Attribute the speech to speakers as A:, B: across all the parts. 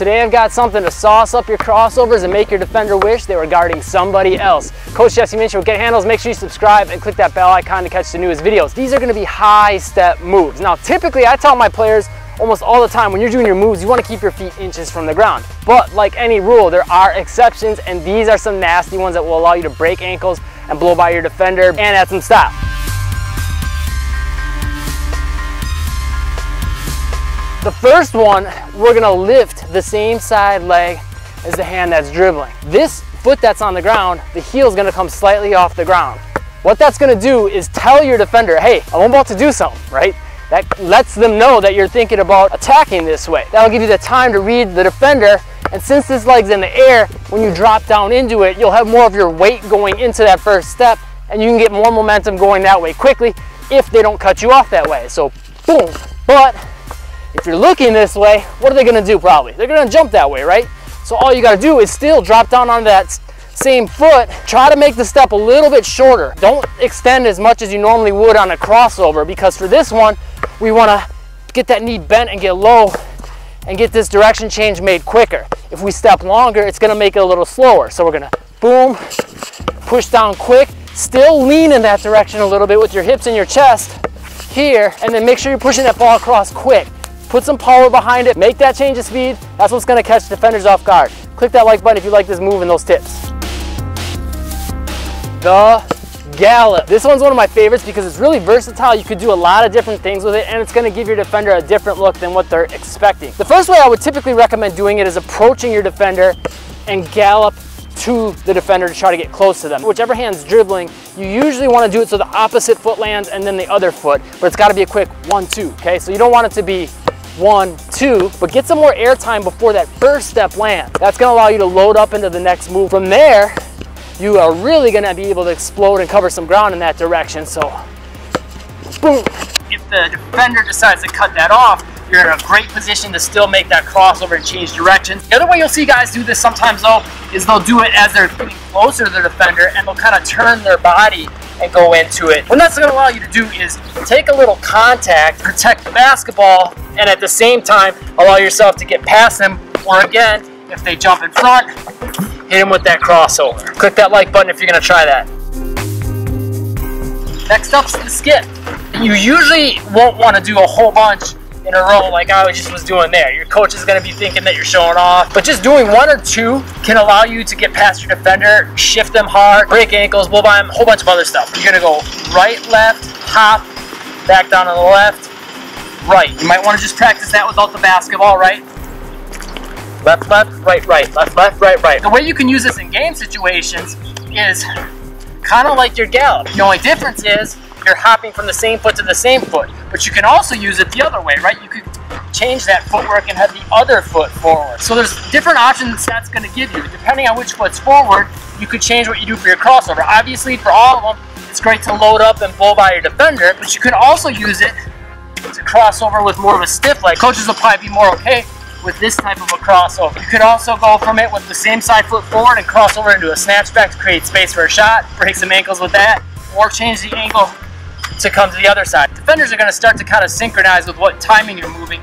A: Today I've got something to sauce up your crossovers and make your defender wish they were guarding somebody else. Coach Jesse Minch with Get Handles. Make sure you subscribe and click that bell icon to catch the newest videos. These are going to be high step moves. Now typically I tell my players almost all the time, when you're doing your moves, you want to keep your feet inches from the ground. But like any rule, there are exceptions, and these are some nasty ones that will allow you to break ankles and blow by your defender and add some stop. The first one, we're gonna lift the same side leg as the hand that's dribbling. This foot that's on the ground, the heel is gonna come slightly off the ground. What that's gonna do is tell your defender, hey, I'm about to do something, right? That lets them know that you're thinking about attacking this way. That'll give you the time to read the defender, and since this leg's in the air, when you drop down into it, you'll have more of your weight going into that first step, and you can get more momentum going that way quickly if they don't cut you off that way. So, boom. But if you're looking this way, what are they gonna do probably? They're gonna jump that way, right? So all you gotta do is still drop down on that same foot. Try to make the step a little bit shorter. Don't extend as much as you normally would on a crossover, because for this one, we wanna get that knee bent and get low and get this direction change made quicker. If we step longer, it's gonna make it a little slower. So we're gonna boom, push down quick, still lean in that direction a little bit with your hips and your chest here, and then make sure you're pushing that ball across quick. Put some power behind it, make that change of speed. That's what's gonna catch defenders off guard. Click that like button if you like this move and those tips. The Gala. This one's one of my favorites because it's really versatile. You could do a lot of different things with it, and it's gonna give your defender a different look than what they're expecting. The first way I would typically recommend doing it is approaching your defender and gallop to the defender to try to get close to them. Whichever hand's dribbling, you usually want to do it so the opposite foot lands and then the other foot, but it's got to be a quick 1-2, okay? So you don't want it to be 1-2, but get some more air time before that first step lands. That's going to allow you to load up into the next move. From there, you are really going to be able to explode and cover some ground in that direction. So, boom. If the defender decides to cut that off, you're in a great position to still make that crossover and change directions. The other way you'll see guys do this sometimes though, is they'll do it as they're getting closer to the defender, and they'll kind of turn their body and go into it. What that's going to allow you to do is take a little contact, protect the basketball, and at the same time allow yourself to get past them, or again, if they jump in front, hit them with that crossover. Click that like button if you're going to try that. Next up's the skip. You usually won't want to do a whole bunch in a row like I just was doing there. Your coach is going to be thinking that you're showing off, but just doing 1 or 2 can allow you to get past your defender, shift them hard, break ankles, blow by them, a whole bunch of other stuff. You're going to go right, left, hop, back down to the left, right. You might want to just practice that without the basketball, right? Left, left, right, right, left, left, right, right. The way you can use this in game situations is kind of like your gallop. The only difference is you're hopping from the same foot to the same foot, but you can also use it the other way, right? You could change that footwork and have the other foot forward. So there's different options that's going to give you. Depending on which foot's forward, you could change what you do for your crossover. Obviously, for all of them, it's great to load up and blow by your defender, but you can also use it to cross over with more of a stiff leg. Coaches will probably be more okay with this type of a crossover. You could also go from it with the same side foot forward and cross over into a snatchback to create space for a shot, break some ankles with that, or change the angle to come to the other side. Defenders are going to start to kind of synchronize with what timing you're moving.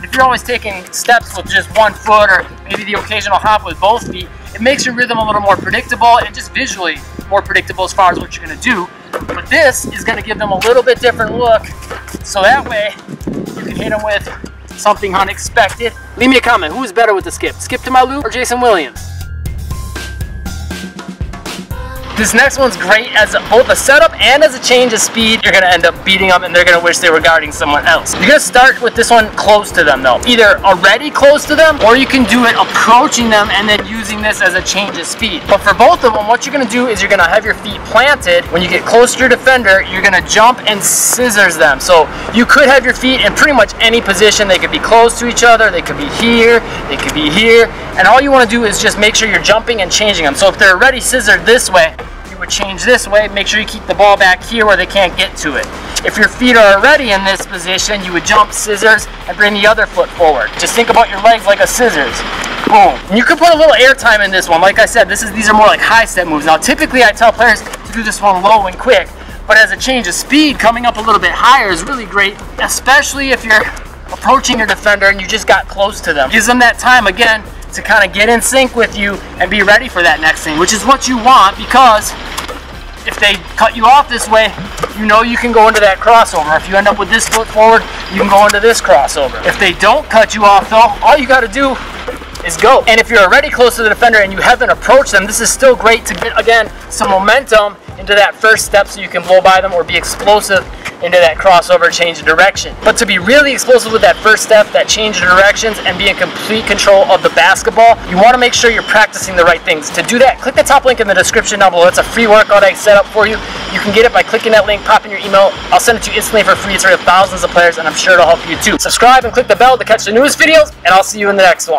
A: If you're always taking steps with just 1 foot or maybe the occasional hop with both feet, it makes your rhythm a little more predictable and just visually more predictable as far as what you're going to do. But this is going to give them a little bit different look, so that way you can hit them with something unexpected. Leave me a comment. Who is better with the skip? Skip to my loop or Jason Williams? This next one's great as both a setup and as a change of speed. You're going to end up beating them and they're going to wish they were guarding someone else. You're going to start with this one close to them though. Either already close to them, or you can do it approaching them and then using this as a change of speed. But for both of them, what you're going to do is you're going to have your feet planted. When you get close to your defender, you're going to jump and scissors them. So you could have your feet in pretty much any position. They could be close to each other. They could be here. They could be here. And all you want to do is just make sure you're jumping and changing them. So if they're already scissored this way, you would change this way. Make sure you keep the ball back here where they can't get to it. If your feet are already in this position, you would jump, scissors, and bring the other foot forward. Just think about your legs like a scissors. Boom. And you could put a little air time in this one. Like I said, these are more like high step moves. Now typically I tell players to do this one low and quick, but as a change of speed, coming up a little bit higher is really great, especially if you're approaching your defender and you just got close to them. Gives them that time again to kind of get in sync with you and be ready for that next thing, which is what you want, because if they cut you off this way, you know you can go into that crossover. If you end up with this foot forward, you can go into this crossover. If they don't cut you off though, all you gotta do is go. And if you're already close to the defender and you haven't approached them, this is still great to get, again, some momentum into that first step so you can blow by them or be explosive into that crossover change of direction. But to be really explosive with that first step, that change of directions, and be in complete control of the basketball, you want to make sure you're practicing the right things. To do that, click the top link in the description down below. It's a free workout I set up for you. You can get it by clicking that link, pop in your email. I'll send it to you instantly for free. It's for thousands of players, and I'm sure it'll help you too. Subscribe and click the bell to catch the newest videos, and I'll see you in the next one.